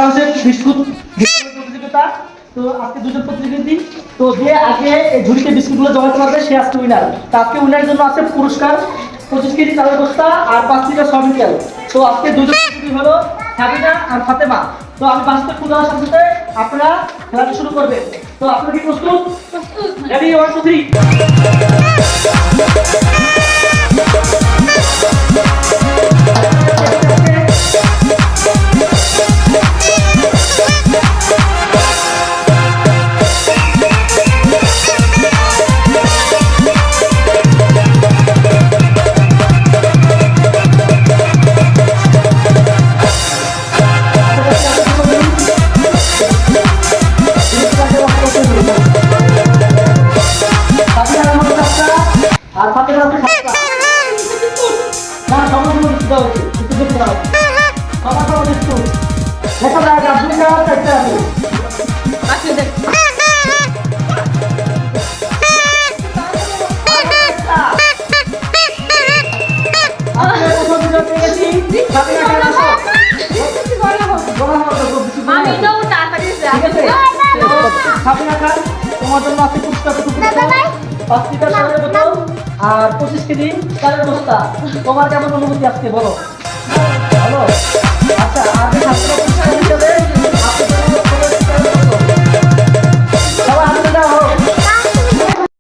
হচ্ছে বিস্কুট প্রতিযোগিতা। তো আজকে দুজন প্রতিযোগী, তো যে আগে এই ঝুড়িতে বিস্কুটগুলো জমাতে পারবে সে আজকে উইনার। তো আজকে উইনারের জন্য আছে পুরস্কার 25 কেজি চালের বস্তা আর 5 লিটার সয়াবিন তেল। তো আজকে দুজন প্রতিযোগী হলো সাবিনা আর ফাতেমা। তো আমি বাসতে খুলে দেওয়ার সাথে সাথে আপনারা খেলাটা শুরু করবেন। তো আপনারা কি প্রস্তুত? রেডি 1 2 3। আর ফাতে রাতে খাওয়া না সমস্ত কিছু দাও কিছু কিছু দাও খাওয়া খাওয়া কিছু লেখা যায় আপনি খাওয়া চাইতে আপনি আসলে দেখ আপনি কোন দিন পেয়েছি খাতে না আমি তো তাড়াতাড়ি ঠিক আছে খাবে না খা তোমার জন্য আছে পুরস্কার 5 লিটার চালের বোতল আর 25 কেজি চালের বস্তা। তোমার কেমন অনুভূতি আজকে বলো? ভালো। আচ্ছা আর